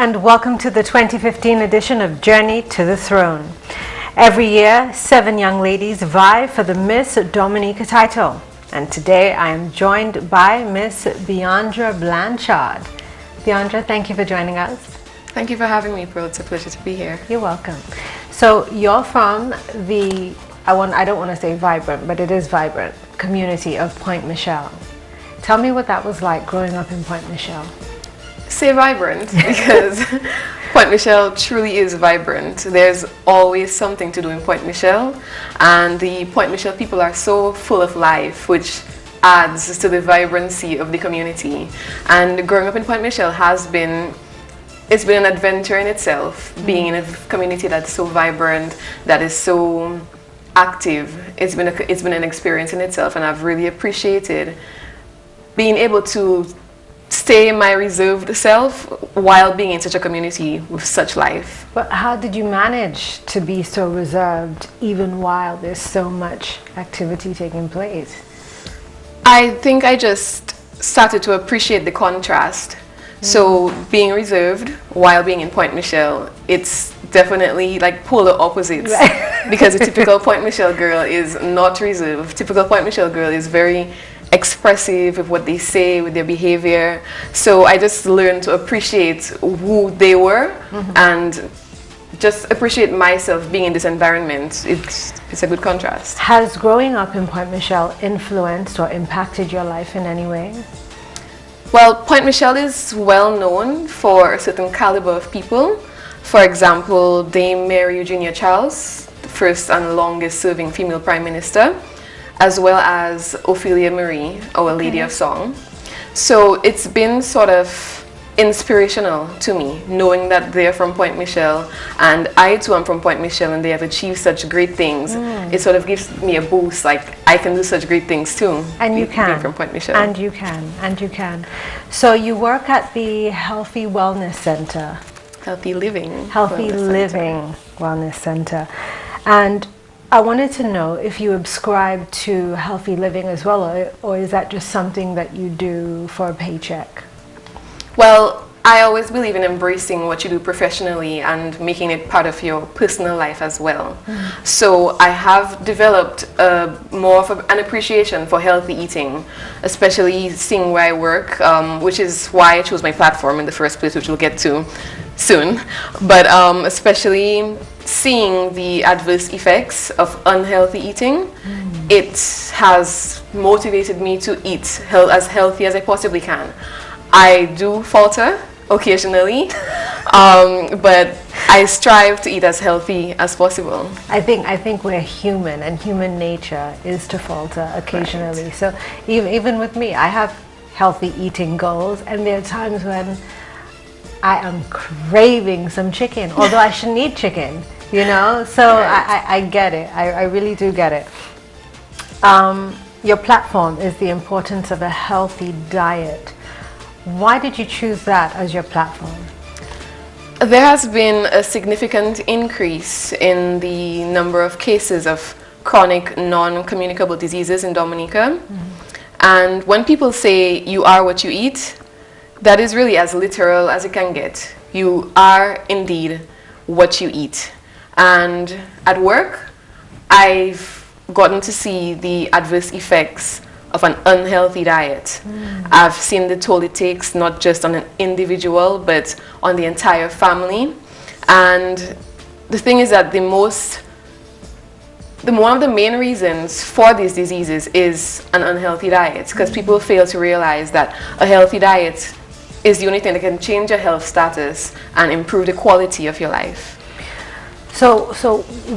and welcome to the 2015 edition of Journey to the Throne. Every year, 7 young ladies vie for the Miss Dominica title. And today I am joined by Miss Beyandra Blanchard. Beyandra, thank you for joining us. Thank you for having me, Pearl. It's a pleasure to be here. You're welcome. So you're from the, I don't want to say vibrant, but it is vibrant, community of Point Michelle. Tell me what that was like growing up in Point Michelle. Say vibrant because Point Michelle truly is vibrant. There's always something to do in Point Michelle, and the Point Michelle people are so full of life, which adds to the vibrancy of the community. And growing up in Point Michelle it's been an adventure in itself, being in a community that's so vibrant, that is so active. It's been an experience in itself, and I've really appreciated being able to stay my reserved self while being in such a community with such life. But how did you manage to be so reserved even while there's so much activity taking place? I think I just started to appreciate the contrast. So being reserved while being in Point Michelle, it's definitely like polar opposites. Right. Because a typical Point Michelle girl is not reserved. Typical Point Michelle girl is very expressive with what they say, with their behavior. So I just learned to appreciate who they were and just appreciate myself being in this environment. It's a good contrast. Has growing up in Point Michelle influenced or impacted your life in any way? Well, Point Michelle is well known for a certain caliber of people. For example, Dame Mary Eugenia Charles, the first and longest serving female prime minister, as well as Ophelia Marie, Our Lady of Song. So it's been sort of inspirational to me, knowing that they're from Point Michelle, and I too am from Point Michelle, and they have achieved such great things. It sort of gives me a boost, like I can do such great things too. And you can. Being from Point Michelle. And you can, and you can. So you work at the Healthy Wellness Center. Healthy Living. Healthy Living Wellness Center. And I wanted to know if you subscribe to healthy living as well, or is that just something that you do for a paycheck? Well, I always believe in embracing what you do professionally and making it part of your personal life as well. So I have developed more of an appreciation for healthy eating, especially seeing where I work, which is why I chose my platform in the first place, which we'll get to soon. But especially seeing the adverse effects of unhealthy eating, it has motivated me to eat as healthy as I possibly can. I do falter occasionally, but I strive to eat as healthy as possible. I think we're human, and human nature is to falter occasionally. Right. So even with me, I have healthy eating goals, and there are times when I am craving some chicken, although I shouldn't eat chicken, you know? So right. I get it. I really do get it. Your platform is the importance of a healthy diet. Why did you choose that as your platform? There has been a significant increase in the number of cases of chronic non-communicable diseases in Dominica. And when people say you are what you eat, that is really as literal as it can get. You are indeed what you eat. And at work, I've gotten to see the adverse effects of an unhealthy diet. I've seen the toll it takes, not just on an individual, but on the entire family. And the thing is that one of the main reasons for these diseases is an unhealthy diet, because people fail to realize that a healthy diet is the only thing that can change your health status and improve the quality of your life. So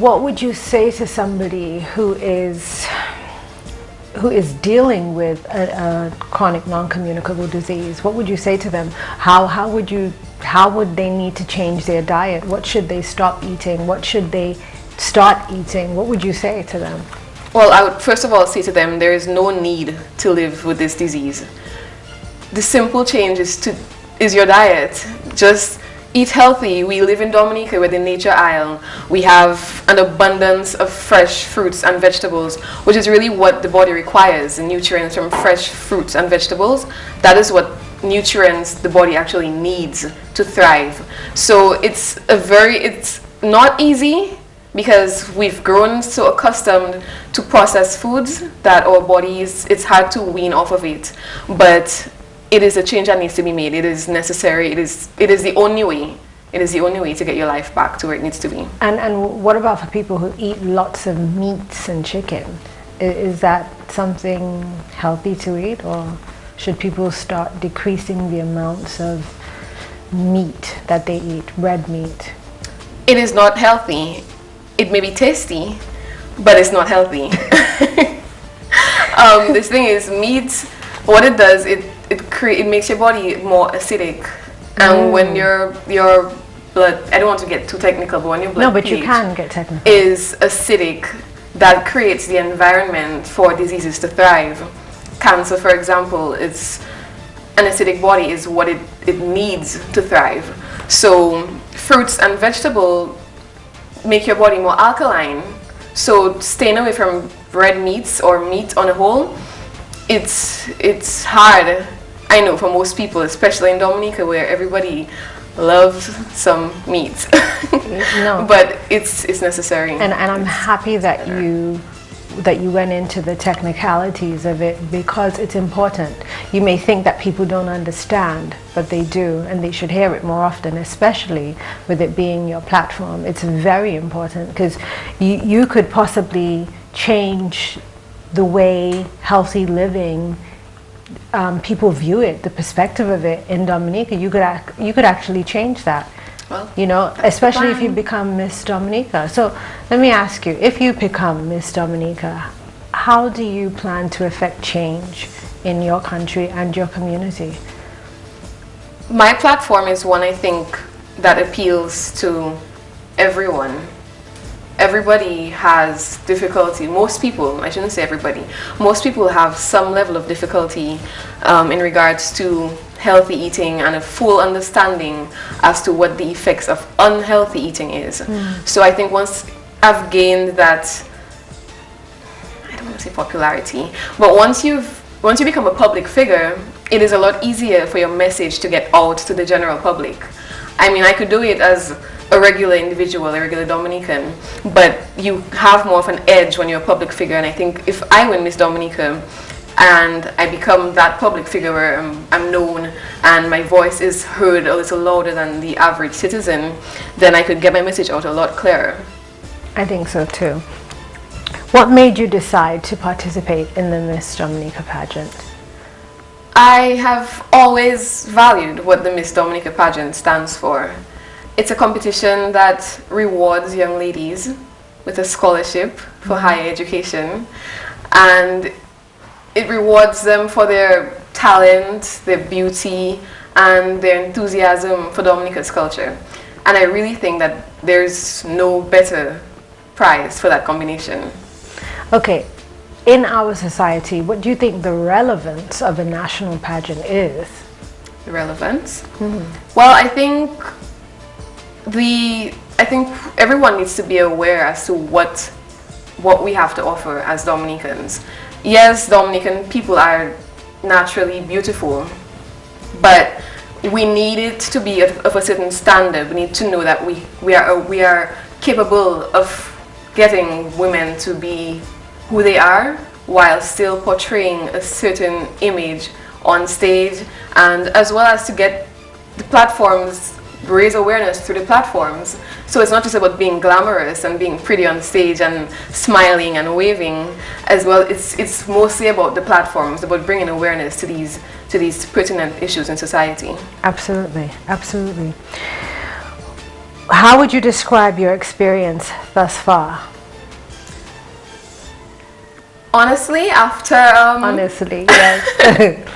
what would you say to somebody who is dealing with a chronic non-communicable disease? What would you say to them? How would they need to change their diet? What should they stop eating? What should they start eating? What would you say to them? Well, I would first of all say to them, there is no need to live with this disease. The simple change is your diet. Just eat healthy. We live in Dominica, we're the nature isle. We have an abundance of fresh fruits and vegetables, which is really what the body requires, the nutrients from fresh fruits and vegetables. That is what nutrients the body actually needs to thrive. So it's not easy, because we've grown so accustomed to processed foods that our bodies, it's hard to wean off of it. But it is a change that needs to be made. It is necessary. It is the only way. It is the only way to get your life back to where it needs to be. And what about for people who eat lots of meats and chicken? Is that something healthy to eat, or should people start decreasing the amounts of meat that they eat, red meat? It is not healthy. It may be tasty, but it's not healthy. This thing is, meat, what it does, it makes your body more acidic. And when your blood, I don't want to get too technical, but when your blood no, but you can get technical, is acidic, that creates the environment for diseases to thrive. Cancer, for example, it's an acidic body is what it needs to thrive. So fruits and vegetables make your body more alkaline. So staying away from red meats or meat on a whole, it's hard, I know, for most people, especially in Dominica, where everybody loves some meat. No. But it's necessary. And I'm happy that you went into the technicalities of it, because it's important. You may think that people don't understand, but they do, and they should hear it more often, especially with it being your platform. It's very important, because you could possibly change the way healthy living, people view it, the perspective of it in Dominica. You could actually change that. Well, you know, especially if you become Miss Dominica. So let me ask you, if you become Miss Dominica, how do you plan to affect change in your country and your community? My platform is one, I think, that appeals to everyone. Everybody has difficulty. Most people, I shouldn't say everybody, most people have some level of difficulty in regards to healthy eating and a full understanding as to what the effects of unhealthy eating is. So I think once I've gained that, I don't want to say popularity, but once you become a public figure, it is a lot easier for your message to get out to the general public. I mean, I could do it as a regular individual, a regular Dominican, but you have more of an edge when you're a public figure. And I think if I win Miss Dominica and I become that public figure where I'm known and my voice is heard a little louder than the average citizen, then I could get my message out a lot clearer. I think so too. What made you decide to participate in the Miss Dominica pageant? I have always valued what the Miss Dominica pageant stands for. It's a competition that rewards young ladies with a scholarship for higher education, and it rewards them for their talent, their beauty, and their enthusiasm for Dominica's culture. And I really think that there's no better prize for that combination. Okay, in our society, what do you think the relevance of a national pageant is? The relevance? Well, I think everyone needs to be aware as to what we have to offer as Dominicans. Yes, Dominican people are naturally beautiful, but we need it to be of a certain standard. We need to know that we are capable of getting women to be who they are while still portraying a certain image on stage, and as well as to get the platforms, raise awareness through the platforms. So it's not just about being glamorous and being pretty on stage and smiling and waving as well. It's mostly about the platforms, about bringing awareness to these pertinent issues in society. Absolutely, absolutely. How would you describe your experience thus far? Honestly, after honestly, yes.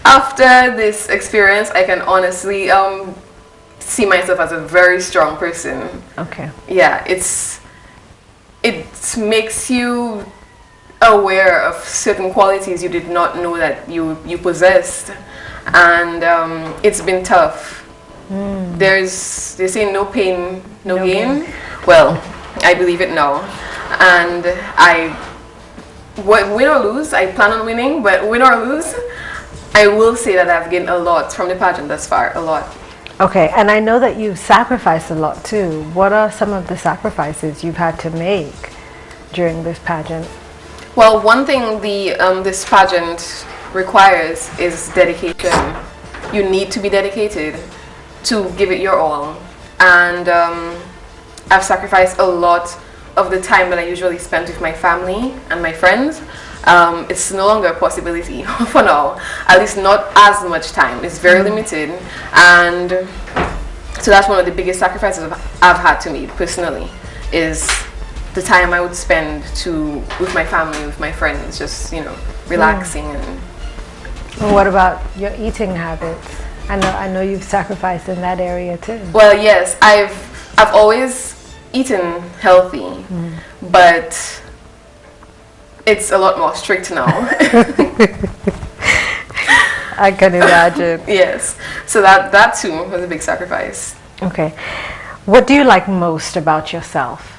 After this experience, I can honestly see myself as a very strong person. Okay. Yeah, it makes you aware of certain qualities you did not know that you possessed, and it's been tough. They say no pain, no gain. Well, I believe it now, and win or lose, I plan on winning, but win or lose, I will say that I've gained a lot from the pageant thus far, a lot. Okay, and I know that you've sacrificed a lot too. What are some of the sacrifices you've had to make during this pageant? Well, one thing this pageant requires is dedication. You need to be dedicated to give it your all. And I've sacrificed a lot of the time that I usually spend with my family and my friends. It's no longer a possibility for now, at least not as much time. It's very limited, and so that's one of the biggest sacrifices I've had to make personally, is the time I would spend with my family, with my friends, just relaxing. And what about your eating habits? I know you've sacrificed in that area too. Well, yes, I've always eaten healthy, but it's a lot more strict now. I can imagine. Yes, so that too was a big sacrifice. Okay, what do you like most about yourself?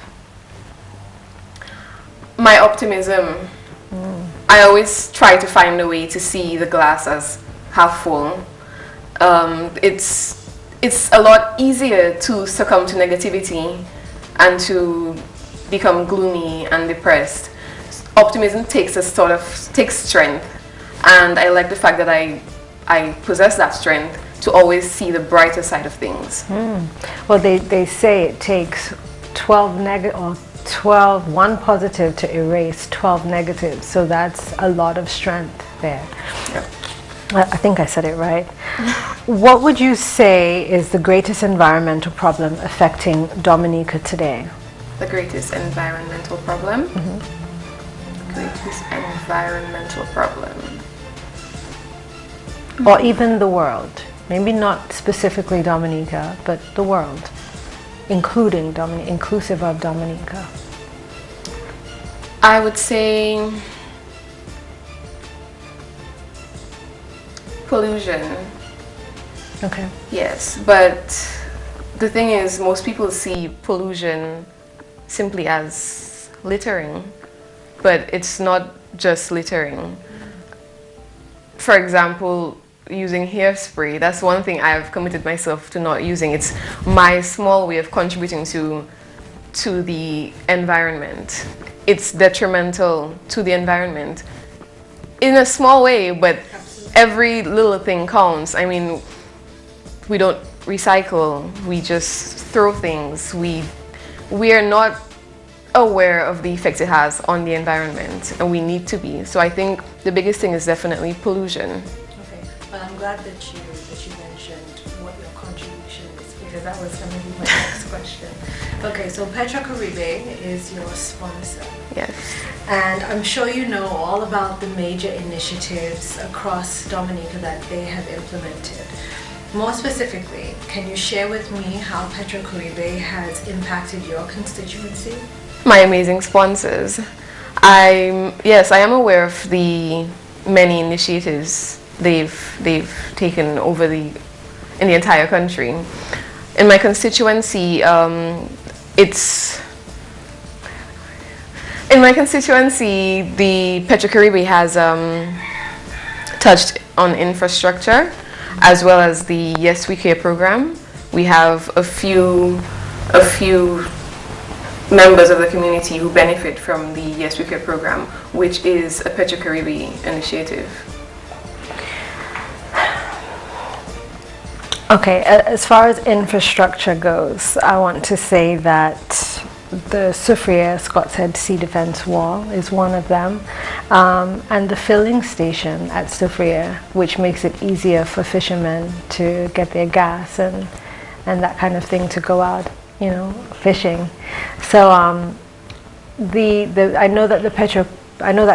My optimism. I always try to find a way to see the glass as half full. It's a lot easier to succumb to negativity and to become gloomy and depressed. Optimism takes strength, and I like the fact that I possess that strength to always see the brighter side of things. Well, they say it takes one positive to erase 12 negatives, so that's a lot of strength there. Yeah. I think I said it right. What would you say is the greatest environmental problem affecting Dominica today? The greatest environmental problem? Greatest environmental problem. Or even the world. Maybe not specifically Dominica, but the world, inclusive of Dominica. I would say pollution. Okay. Yes, but the thing is, most people see pollution simply as littering, but it's not just littering. For example, using hairspray, that's one thing I've committed myself to not using. It's my small way of contributing to the environment. It's detrimental to the environment in a small way, but every little thing counts. I mean, we don't recycle, we just throw things. We are not aware of the effects it has on the environment, and we need to be. So I think the biggest thing is definitely pollution. Okay, well, I'm glad that you mentioned what your contribution is, because that was going to be my next question. Okay, so Petrocaribe is your sponsor. Yes. And I'm sure you know all about the major initiatives across Dominica that they have implemented. More specifically, can you share with me how Petrocaribe has impacted your constituency? My amazing sponsors. I am aware of the many initiatives they've taken in the entire country. In my constituency, the Petrocaribe has touched on infrastructure, as well as the Yes We Care program. We have a few members of the community who benefit from the Yes We Care program, which is a Petrocaribe initiative. Okay, as far as infrastructure goes, I want to say that the Soufriere Scott's Head Sea Defense Wall is one of them, and the filling station at Soufriere, which makes it easier for fishermen to get their gas and that kind of thing to go out, fishing. So I know that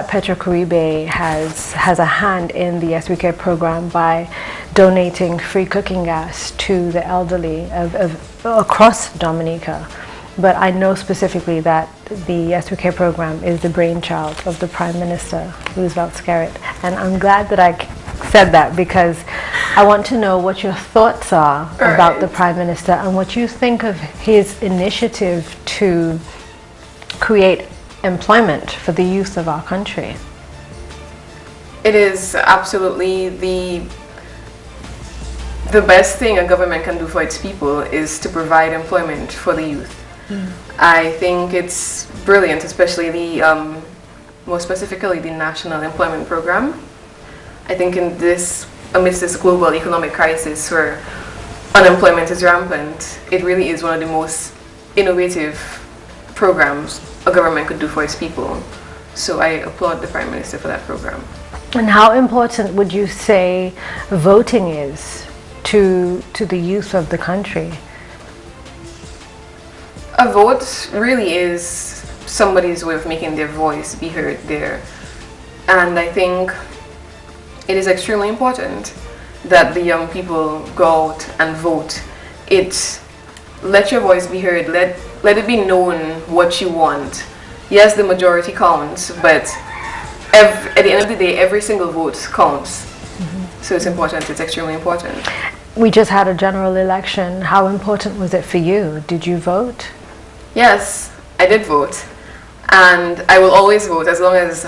Petrocaribe has a hand in the Yes We Care program by donating free cooking gas to the elderly across Dominica. But I know specifically that the Yes We Care program is the brainchild of the Prime Minister, Roosevelt Skerritt. And I'm glad that I said that, because I want to know what your thoughts are about the Prime Minister and what you think of his initiative to create employment for the youth of our country. It is absolutely the best thing a government can do for its people is to provide employment for the youth. I think it's brilliant, especially the more specifically the National Employment Program. I think amidst this global economic crisis where unemployment is rampant, it really is one of the most innovative programs a government could do for its people. So I applaud the Prime Minister for that program. And how important would you say voting is to the youth of the country? A vote really is somebody's way of making their voice be heard there. And I think it is extremely important that the young people go out and vote. Let your voice be heard. Let it be known what you want. Yes, the majority counts, but at the end of the day, every single vote counts. So it's important. It's extremely important. We just had a general election. How important was it for you? Did you vote? Yes, I did vote. And I will always vote. As long as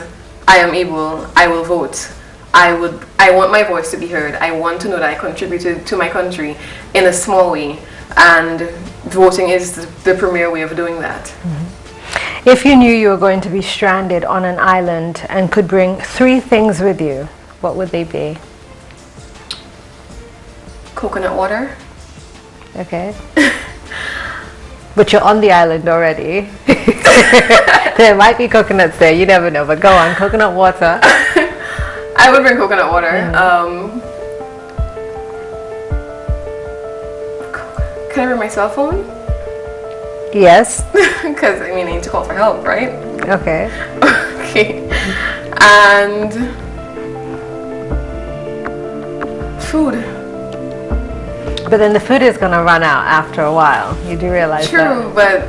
I am able, I will vote. I want my voice to be heard. I want to know that I contributed to my country in a small way. And voting is the premier way of doing that. If you knew you were going to be stranded on an island and could bring 3 things with you, what would they be? Coconut water. Okay. But you're on the island already. There might be coconuts there, you never know, but go on, coconut water. I would bring coconut water. Can I bring my cell phone? Yes. Because, I need to call for help, right? Okay. Okay. And food. But then the food is going to run out after a while. You do realize that? True, but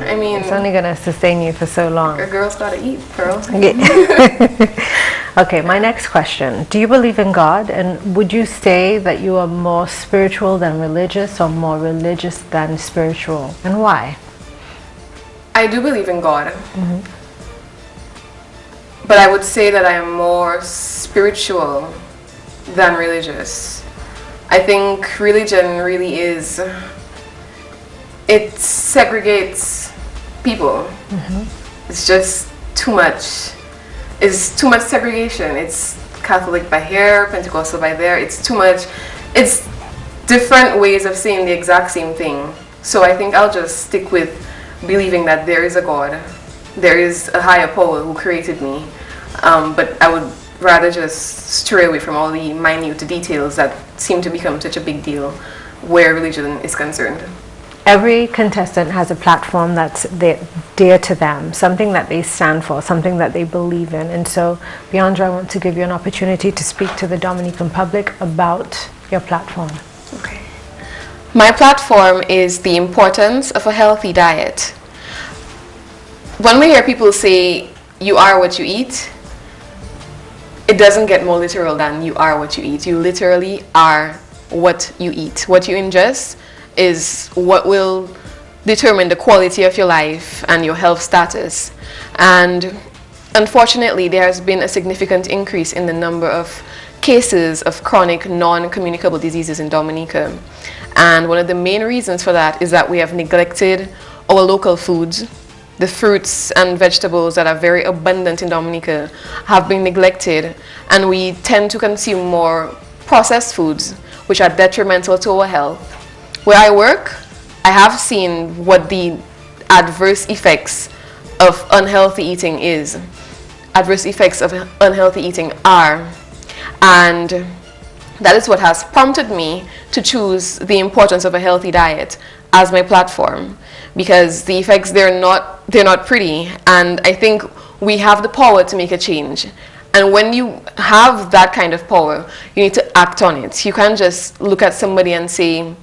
it's only going to sustain you for so long. A girl's got to eat, girl. Okay, my next question. Do you believe in God? And would you say that you are more spiritual than religious or more religious than spiritual? And why? I do believe in God. But I would say that I am more spiritual than religious. I think religion really it segregates people. It's just too much. It's too much segregation. It's Catholic by here, Pentecostal by there. It's too much. It's different ways of saying the exact same thing. So I think I'll just stick with believing that there is a God. There is a higher power who created me. But I would rather just stray away from all the minute details that seem to become such a big deal where religion is concerned. Every contestant has a platform that's dear to them, something that they stand for, something that they believe in. And so, Beyandra, I want to give you an opportunity to speak to the Dominican public about your platform. Okay. My platform is the importance of a healthy diet. When we hear people say, you are what you eat, it doesn't get more literal than you are what you eat. You literally are what you eat. What you ingest is what will determine the quality of your life and your health status. And unfortunately, there has been a significant increase in the number of cases of chronic non-communicable diseases in Dominica. And one of the main reasons for that is that we have neglected our local foods. The fruits and vegetables that are very abundant in Dominica have been neglected, and we tend to consume more processed foods, which are detrimental to our health. Where I work, I have seen what the adverse effects of unhealthy eating is. Adverse effects of unhealthy eating are. And that is what has prompted me to choose the importance of a healthy diet as my platform. Because the effects, they're not pretty. And I think we have the power to make a change. And when you have that kind of power, you need to act on it. You can't just look at somebody and say,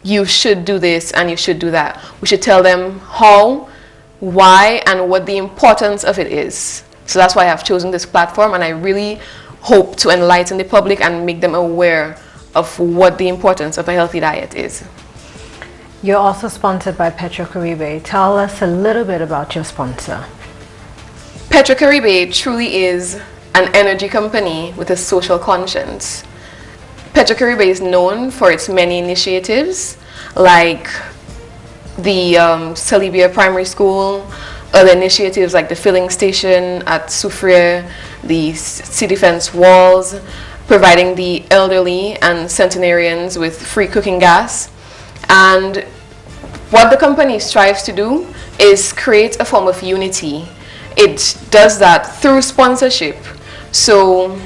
you should do this and you should do that. We should tell them how, why, and what the importance of it is. So that's why I've chosen this platform, and I really hope to enlighten the public and make them aware of what the importance of a healthy diet is. You're also sponsored by Petrocaribe. Tell us a little bit about your sponsor. Petrocaribe truly is an energy company with a social conscience. Petrocaribe is known for its many initiatives, like the Salibia Primary School, other initiatives like the filling station at Soufriere, the city fence walls, providing the elderly and centenarians with free cooking gas. And what the company strives to do is create a form of unity. It does that through sponsorship. So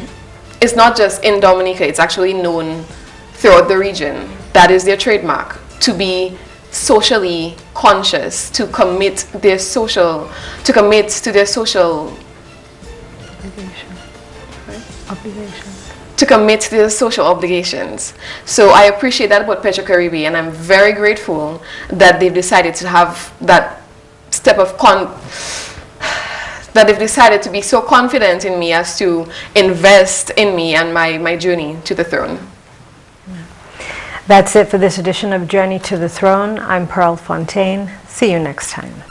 it's not just in Dominica, it's actually known throughout the region. That is their trademark, to be socially conscious, to commit to their social obligations. So I appreciate that about Petrocaribe, and I'm very grateful that they've decided to have that step of that they've decided to be so confident in me as to invest in me and my journey to the throne. That's it for this edition of Journey to the Throne. I'm Pearl Fontaine. See you next time.